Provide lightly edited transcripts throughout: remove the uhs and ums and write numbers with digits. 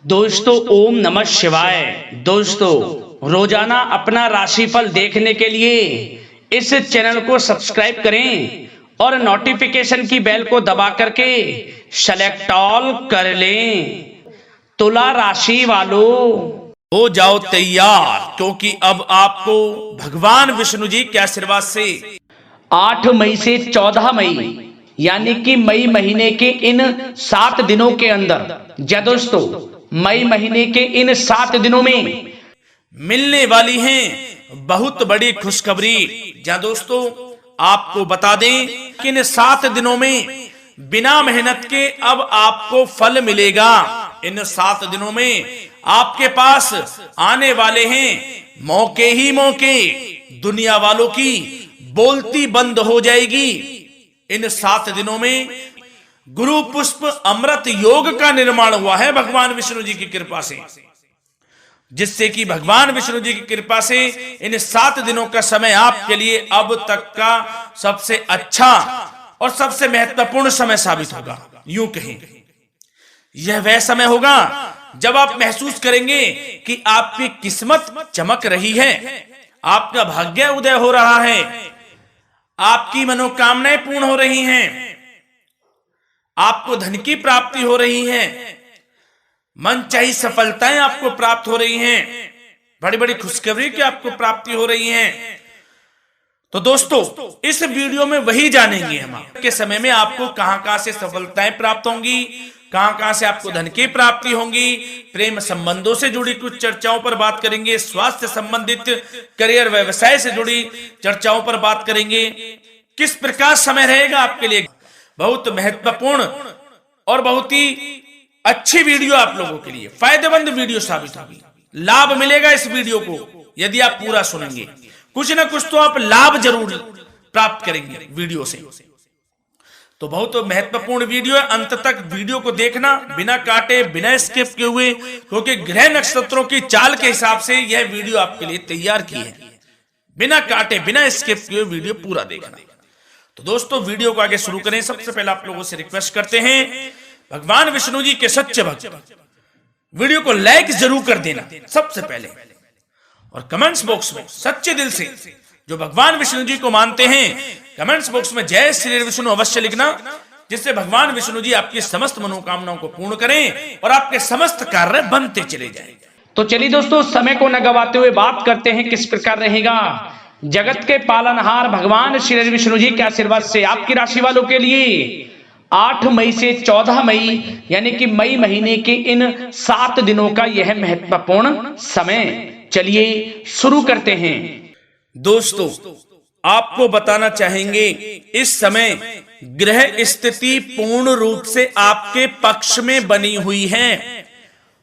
दोस्तों ओम नमः शिवाय। दोस्तों रोजाना अपना राशिफल देखने के लिए इस चैनल को सब्सक्राइब करें और नोटिफिकेशन की बेल को दबा करके सेलेक्ट ऑल कर लें। तुला राशि वालों हो जाओ तैयार, क्योंकि अब आपको भगवान विष्णु जी के आशीर्वाद से 8 मई से 14 मई यानी कि मई महीने के इन 7 दिनों के अंदर, या दोस्तों मई महीने के इन 7 दिनों में मिलने वाली हैं बहुत बड़ी खुशखबरी। जहां दोस्तों आपको बता दें कि इन 7 दिनों में बिना मेहनत के अब आपको फल मिलेगा। इन 7 दिनों में आपके पास आने वाले हैं मौके ही मौके। दुनिया वालों की बोलती बंद हो जाएगी। इन 7 दिनों में गुरु पुष्प अमृत योग का निर्माण हुआ है भगवान विष्णु जी की कृपा से, जिससे कि भगवान विष्णु जी की कृपा से इन 7 दिनों का समय आपके लिए अब तक का सबसे अच्छा और सबसे महत्वपूर्ण समय साबित होगा। यूं कहें यह वह समय होगा जब आप महसूस करेंगे कि आपकी किस्मत चमक रही है, आपका भाग्य उदय हो रहा है, आपकी मनोकामनाएं पूर्ण हो रही हैं, आपको धन की प्राप्ति हो रही है, मनचाही सफलताएं आपको प्राप्त हो रही हैं, बड़ी बड़ी खुशखबरी की आपको प्राप्ति हो रही है। तो दोस्तों इस वीडियो में वही जानेंगे हम के समय में आपको कहां से सफलताएं प्राप्त होंगी, कहां से आपको धन की प्राप्ति होंगी, प्रेम संबंधों से जुड़ी कुछ चर्चाओं पर बात करेंगे, स्वास्थ्य संबंधित करियर व्यवसाय से जुड़ी चर्चाओं पर बात करेंगे। किस प्रकार समय रहेगा आपके लिए, बहुत महत्वपूर्ण और बहुत ही अच्छी वीडियो आप लोगों के लिए फायदेमंद वीडियो साबित होगी। लाभ मिलेगा इस वीडियो को यदि आप पूरा सुनेंगे, कुछ ना कुछ तो आप लाभ जरूर प्राप्त करेंगे वीडियो से। तो बहुत महत्वपूर्ण वीडियो है, अंत तक वीडियो को देखना बिना काटे बिना स्किप किए हुए, क्योंकि ग्रह नक्षत्रों की चाल के हिसाब से यह वीडियो आपके लिए तैयार की है। बिना काटे बिना स्किप किए वीडियो पूरा देखना। तो दोस्तों वीडियो को आगे शुरू करें। सबसे पहले आप लोगों से रिक्वेस्ट करते हैं, भगवान विष्णु जी के सच्चे भक्त वीडियो को लाइक जरूर कर देना सबसे पहले, और कमेंट्स बॉक्स में सच्चे दिल से जो भगवान विष्णु जी को मानते हैं कमेंट्स बॉक्स में जय श्री विष्णु अवश्य लिखना, जिससे भगवान विष्णु जी आपकी समस्त मनोकामनाओं को पूर्ण करें और आपके समस्त कार्य बनते चले जाएं। तो चलिए दोस्तों समय को न गवाते हुए बात करते हैं किस प्रकार रहेगा जगत के पालनहार भगवान श्री विष्णु जी के आशीर्वाद से आपकी राशि वालों के लिए 8 मई से 14 मई यानी कि मई महीने के इन 7 दिनों का यह महत्वपूर्ण समय। चलिए शुरू करते हैं। दोस्तों आपको बताना चाहेंगे इस समय ग्रह स्थिति पूर्ण रूप से आपके पक्ष में बनी हुई है।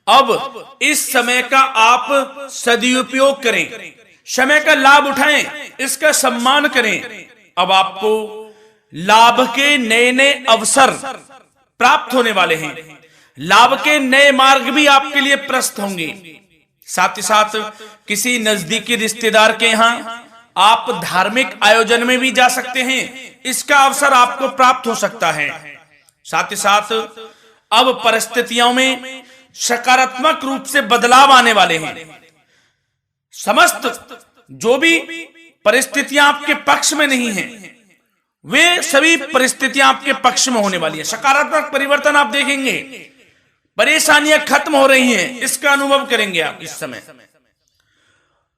अब इस समय का आप सदुपयोग करें, समय का लाभ उठाएं, इसका सम्मान करें। अब आपको लाभ के नए नए अवसर प्राप्त होने वाले हैं, लाभ के नए मार्ग भी आपके लिए प्रशस्त होंगे। साथ ही साथ किसी नजदीकी रिश्तेदार के यहां आप धार्मिक आयोजन में भी जा सकते हैं, इसका अवसर आपको प्राप्त हो सकता है। साथ ही साथ अब परिस्थितियों में सकारात्मक रूप से बदलाव आने वाले हैं। समस्त जो भी परिस्थितियां आपके पक्ष में नहीं हैं, वे सभी परिस्थितियां आपके पक्ष में होने वाली है। सकारात्मक परिवर्तन आप देखेंगे, परेशानियां खत्म हो रही हैं, इसका अनुभव करेंगे आप इस समय।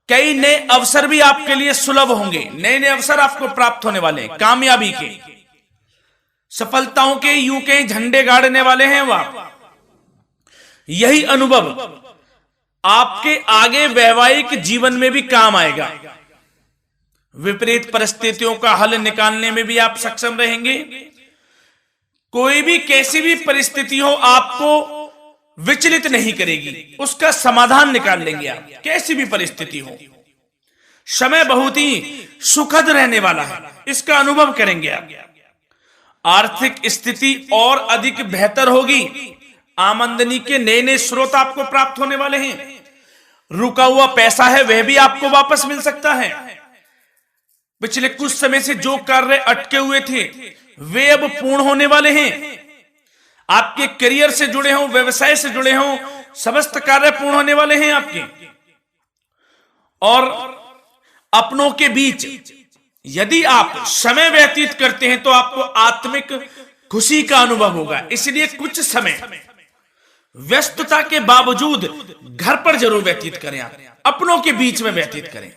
कई नए अवसर भी आपके लिए सुलभ होंगे, नए नए अवसर आपको प्राप्त होने वाले हैं, कामयाबी के, सफलताओं के, यूं के झंडे गाड़ने वाले हैं वह। यही अनुभव आपके आगे वैवाहिक जीवन में भी काम आएगा। विपरीत परिस्थितियों का हल निकालने में भी आप सक्षम रहेंगे। कोई भी कैसी भी परिस्थिति हो आपको विचलित नहीं करेगी, उसका समाधान निकाल लेंगे आप, कैसी भी परिस्थिति हो। समय बहुत ही सुखद रहने वाला है, इसका अनुभव करेंगे आप। आर्थिक स्थिति और अधिक बेहतर होगी, आमदनी के नए नए स्रोत आपको प्राप्त होने वाले हैं। रुका हुआ पैसा है वह भी आपको वापस मिल सकता है। पिछले कुछ समय से जो कार्य अटके हुए थे वे अब पूर्ण होने वाले हैं। आपके करियर से जुड़े हों, व्यवसाय से जुड़े हों, समस्त कार्य पूर्ण होने वाले हैं आपके। और अपनों के बीच यदि आप समय व्यतीत करते हैं तो आपको आत्मिक खुशी का अनुभव होगा। इसलिए कुछ समय व्यस्तता के बावजूद घर पर जरूर व्यतीत करें, आप अपनों के बीच में व्यतीत करें।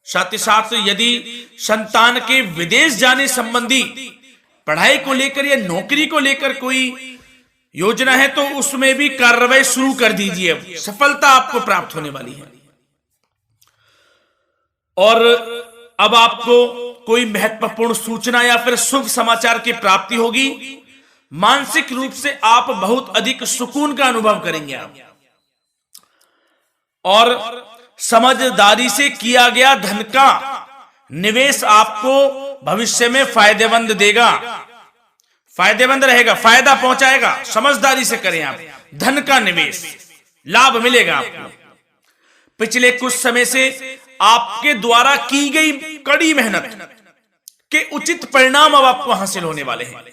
साथ ही साथ यदि संतान के विदेश जाने संबंधी पढ़ाई को लेकर या नौकरी को लेकर कोई योजना है तो उसमें भी कार्रवाई शुरू कर दीजिए, सफलता आपको प्राप्त होने वाली है। और अब आपको कोई महत्वपूर्ण सूचना या फिर शुभ समाचार की प्राप्ति होगी। मानसिक रूप से आप बहुत अधिक सुकून का अनुभव करेंगे आप। और समझदारी से किया गया धन का निवेश आपको भविष्य में फायदेमंद देगा, फायदेमंद रहेगा, फायदा पहुंचाएगा। समझदारी से करें आप, धन का निवेश लाभ मिलेगा आपको। पिछले कुछ समय से आपके द्वारा की गई कड़ी मेहनत के उचित परिणाम अब आपको हासिल होने वाले हैं।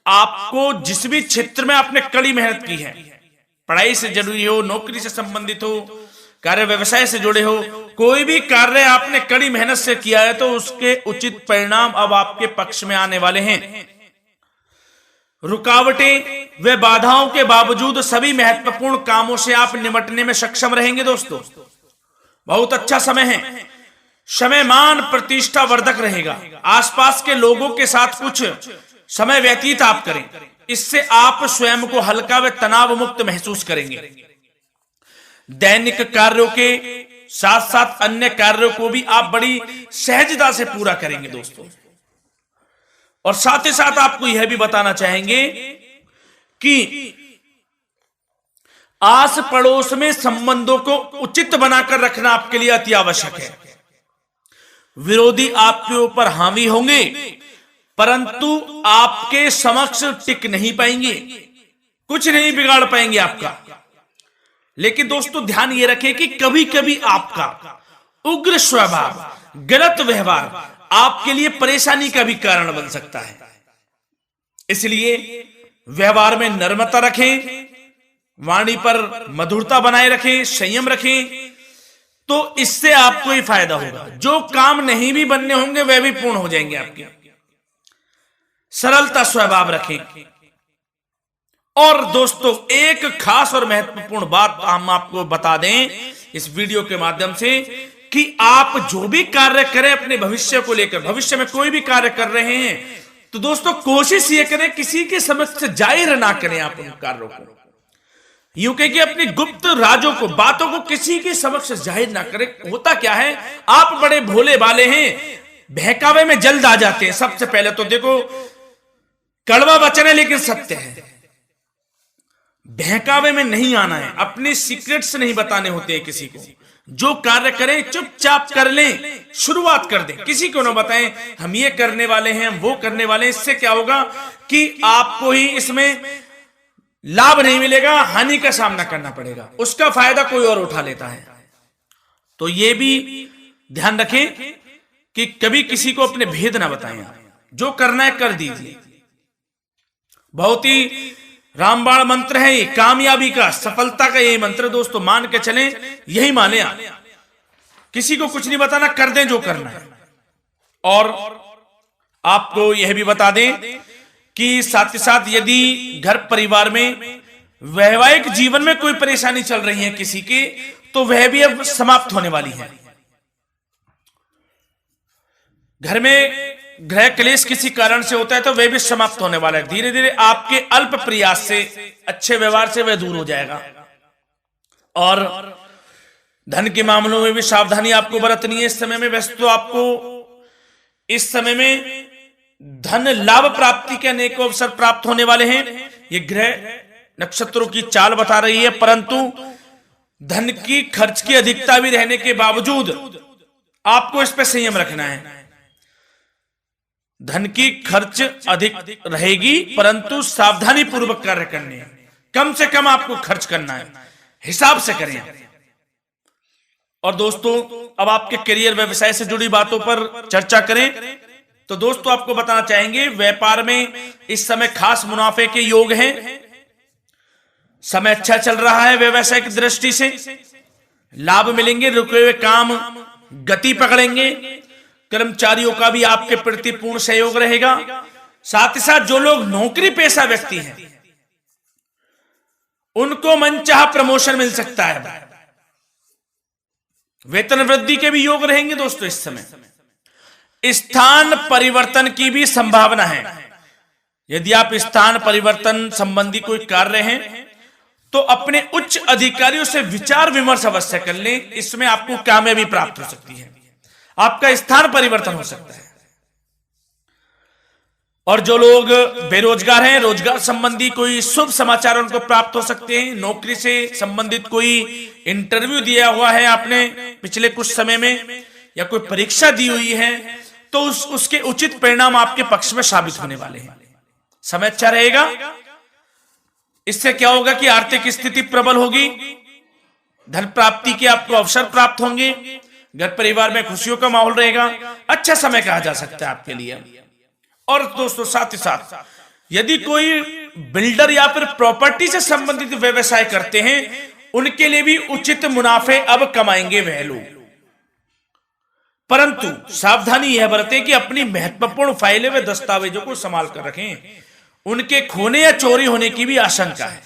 आपको जिस भी क्षेत्र में आपने कड़ी मेहनत की है, पढ़ाई से जरूरी हो, नौकरी से संबंधित हो, कार्य व्यवसाय से जुड़े हो, कोई भी कार्य आपने कड़ी मेहनत से किया है तो उसके उचित परिणाम अब आपके पक्ष में आने वाले हैं। रुकावटें व बाधाओं के बावजूद सभी महत्वपूर्ण कामों से आप निपटने में सक्षम रहेंगे। दोस्तों बहुत अच्छा समय है, समय मान प्रतिष्ठा वर्धक रहेगा। आसपास के लोगों के साथ कुछ समय व्यतीत आप करें, इससे आप स्वयं को हल्का व तनाव मुक्त महसूस करेंगे। दैनिक कार्यों के साथ साथ अन्य कार्यों को भी आप बड़ी सहजता से पूरा करेंगे दोस्तों। और साथ ही साथ आपको यह भी बताना चाहेंगे कि आस पड़ोस में संबंधों को उचित बनाकर रखना आपके लिए अति आवश्यक है। विरोधी आपके ऊपर हावी होंगे परंतु आपके समक्ष टिक नहीं पाएंगे, कुछ नहीं बिगाड़ पाएंगे आपका। लेकिन दोस्तों ध्यान ये रखें कि कभी कभी आपका उग्र स्वभाव, गलत व्यवहार आपके लिए परेशानी का भी कारण बन सकता है। इसलिए व्यवहार में नम्रता रखें, वाणी पर मधुरता बनाए रखें, संयम रखें, तो इससे आपको ही फायदा होगा। जो काम नहीं भी बनने होंगे वह भी पूर्ण हो जाएंगे आपके। सरलता स्वभाव रखें। और दोस्तों एक खास और महत्वपूर्ण बात हम आपको बता दें इस वीडियो के माध्यम से कि आप जो भी कार्य करें अपने भविष्य को लेकर, भविष्य में कोई भी कार्य कर रहे हैं तो दोस्तों कोशिश ये करें किसी के समक्ष जाहिर ना करें आप उन कार्यों को। यूं कह कि अपनी गुप्त राजों को, बातों को किसी के समक्ष जाहिर ना करें। होता क्या है, आप बड़े भोले भाले हैं, बहकावे में जल्द आ जाते हैं। सबसे पहले तो देखो कड़वा वचन है लेकिन सत्य है, बहकावे में नहीं आना है, अपने सीक्रेट्स नहीं बताने होते हैं किसी को। जो कार्य करें चुपचाप कर लें, शुरुआत कर दें, किसी को ना बताएं हम ये करने वाले हैं, हम वो करने वाले हैं। इससे क्या होगा कि आपको ही इसमें लाभ नहीं मिलेगा, हानि का सामना करना पड़ेगा, उसका फायदा कोई और उठा लेता है। तो ये भी ध्यान रखें कि कभी किसी को अपने भेद ना बताएं, जो करना है कर दीजिए। बहुत ही रामबाण मंत्र है ये, कामयाबी का, सफलता का यही मंत्र दोस्तों, मान के चलें, यही माने आप। किसी को कुछ नहीं बताना, कर दें जो करना है। और आपको यह भी बता दें कि साथ ही साथ यदि घर परिवार में वैवाहिक जीवन में कोई परेशानी चल रही है किसी की, तो वह भी अब समाप्त होने वाली है। घर में गृह क्लेश किसी कारण से होता है तो वह भी समाप्त होने वाला है। धीरे धीरे आपके अल्प प्रयास से, अच्छे व्यवहार से वह दूर हो जाएगा। और धन के मामलों में भी सावधानी आपको बरतनी है इस समय में। वैसे तो आपको इस समय में धन लाभ प्राप्ति के अनेक अवसर प्राप्त होने वाले हैं, ये ग्रह नक्षत्रों की चाल बता रही है। परंतु धन की खर्च की अधिकता भी रहने के बावजूद आपको इस पर संयम रखना है। धन की खर्च अधिक रहेगी परंतु सावधानी पूर्वक कार्य करने हैं, कम से कम आपको खर्च करना है, हिसाब से करें। और दोस्तों अब आपके करियर व्यवसाय से जुड़ी बातों पर चर्चा करें तो दोस्तों आपको बताना चाहेंगे व्यापार में इस समय खास मुनाफे के योग हैं। समय अच्छा चल रहा है व्यवसायिक दृष्टि से, लाभ मिलेंगे, रुके हुए काम गति पकड़ेंगे, कर्मचारियों का भी आपके प्रति पूर्ण सहयोग रहेगा। साथ ही साथ जो लोग नौकरी पेशा व्यक्ति हैं उनको मनचाहा प्रमोशन मिल सकता है, वेतन वृद्धि के भी योग रहेंगे दोस्तों। इस समय स्थान परिवर्तन की भी संभावना है। यदि आप स्थान परिवर्तन संबंधी कोई कार्य हैं तो अपने उच्च अधिकारियों से विचार विमर्श अवश्य कर लें, इसमें आपको कामयाबी प्राप्त हो सकती है, आपका स्थान परिवर्तन हो सकता है। और जो लोग बेरोजगार हैं, रोजगार संबंधी कोई शुभ समाचार उनको प्राप्त हो सकते हैं। नौकरी से संबंधित कोई इंटरव्यू दिया हुआ है आपने पिछले कुछ समय में, या कोई परीक्षा दी हुई है, तो उसके उचित परिणाम आपके पक्ष में साबित होने वाले हैं। समय अच्छा रहेगा। इससे क्या होगा कि आर्थिक स्थिति प्रबल होगी, धन प्राप्ति के आपको अवसर प्राप्त होंगे, घर परिवार में खुशियों का माहौल रहेगा। अच्छा समय कहा जा सकता है आपके लिए। और दोस्तों साथ ही साथ यदि कोई बिल्डर या फिर प्रॉपर्टी से संबंधित व्यवसाय करते हैं, उनके लिए भी उचित मुनाफे अब कमाएंगे वह लोग। परंतु सावधानी यह बरतें कि अपनी महत्वपूर्ण फाइलें व दस्तावेजों को संभाल कर रखें, उनके खोने या चोरी होने की भी आशंका है।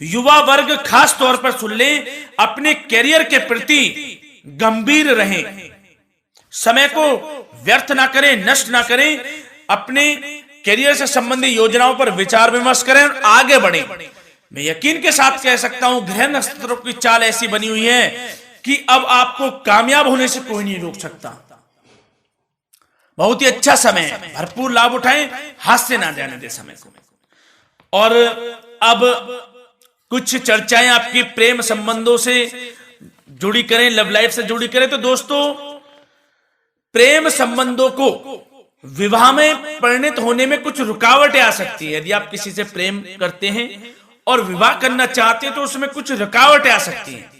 युवा वर्ग खास तौर पर सुन लें, अपने करियर के प्रति गंभीर रहें, समय को व्यर्थ ना करें, नष्ट ना करें, अपने करियर से संबंधित योजनाओं पर विचार विमर्श करें और आगे बढ़ें। मैं यकीन के साथ कह सकता हूं, ग्रह नक्षत्रों की चाल ऐसी बनी हुई है कि अब आपको कामयाब होने से कोई नहीं रोक सकता। बहुत ही अच्छा समय है, भरपूर लाभ उठाएं, हाथ से ना जाने दे समय को। और अब कुछ चर्चाएं आपकी प्रेम संबंधों से जुड़ी करें, लव लाइफ से जुड़ी करें। तो दोस्तों प्रेम संबंधों को विवाह में परिणत होने में कुछ रुकावटें आ सकती है। यदि आप किसी से प्रेम करते हैं और विवाह करना चाहते हैं तो उसमें कुछ रुकावटें आ सकती हैं,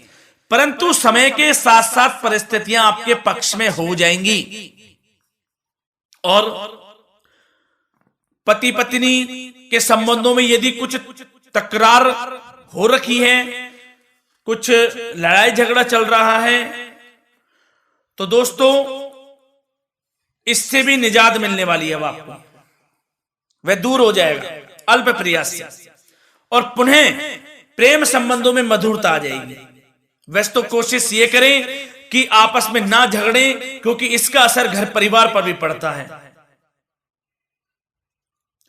परंतु समय के साथ साथ परिस्थितियां आपके पक्ष में हो जाएंगी। और पति पत्नी के संबंधों में यदि कुछ तकरार हो रखी है, कुछ लड़ाई झगड़ा चल रहा है, तो दोस्तों इससे भी निजात मिलने वाली है। अब आपको वह दूर हो जाएगा अल्प प्रयास से, और पुनः प्रेम संबंधों में मधुरता आ जाएगी। वैसे तो कोशिश ये करें कि आपस में ना झगड़ें, क्योंकि इसका असर घर परिवार पर भी पड़ता है।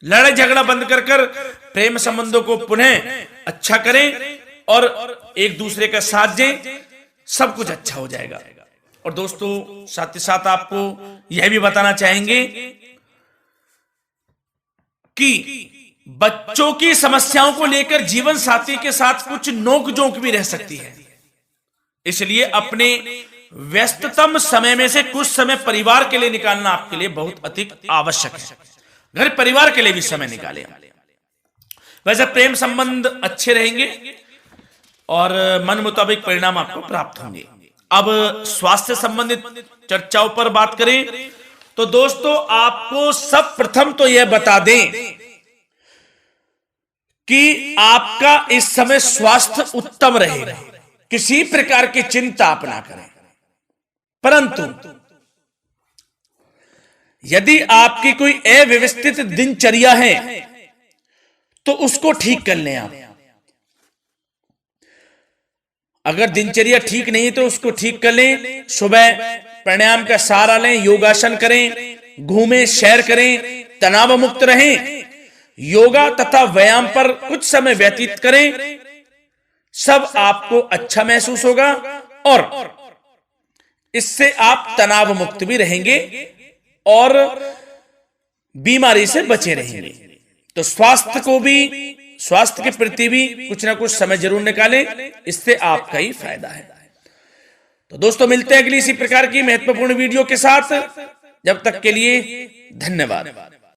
लड़ाई झगड़ा बंद कर प्रेम संबंधों को पुनः अच्छा करें और एक दूसरे का साथ दें, सब कुछ अच्छा हो जाएगा। और दोस्तों साथ ही साथ आपको यह भी बताना चाहेंगे कि बच्चों की समस्याओं को लेकर जीवन साथी के साथ कुछ नोक-झोंक भी रह सकती है। इसलिए अपने व्यस्ततम समय में से कुछ समय परिवार के लिए निकालना आपके लिए बहुत अधिक आवश्यक है। घर परिवार के लिए भी समय निकालें। वैसे प्रेम संबंध अच्छे रहेंगे और मन मुताबिक परिणाम आपको प्राप्त होंगे। अब स्वास्थ्य संबंधित चर्चाओं पर बात करें तो दोस्तों आपको सब प्रथम तो यह बता दें कि आपका इस समय स्वास्थ्य उत्तम रहेगा, किसी प्रकार की चिंता आप ना करें। परंतु यदि आपकी कोई अव्यवस्थित दिनचर्या है तो उसको ठीक कर लें आप। अगर दिनचर्या ठीक नहीं तो उसको ठीक कर लें। सुबह प्राणायाम का सहारा लें, योगासन करें, घूमें, सैर करें, तनाव मुक्त रहें, योगा तथा व्यायाम पर कुछ समय व्यतीत करें। सब आपको अच्छा महसूस होगा और इससे आप तनाव मुक्त भी रहेंगे और बीमारी से बचे रहेंगे। तो स्वास्थ्य के प्रति भी कुछ ना कुछ समय जरूर निकालें, इससे आपका ही फायदा है। तो दोस्तों मिलते हैं अगली इसी प्रकार की महत्वपूर्ण वीडियो के साथ। जब तक के लिए धन्यवाद।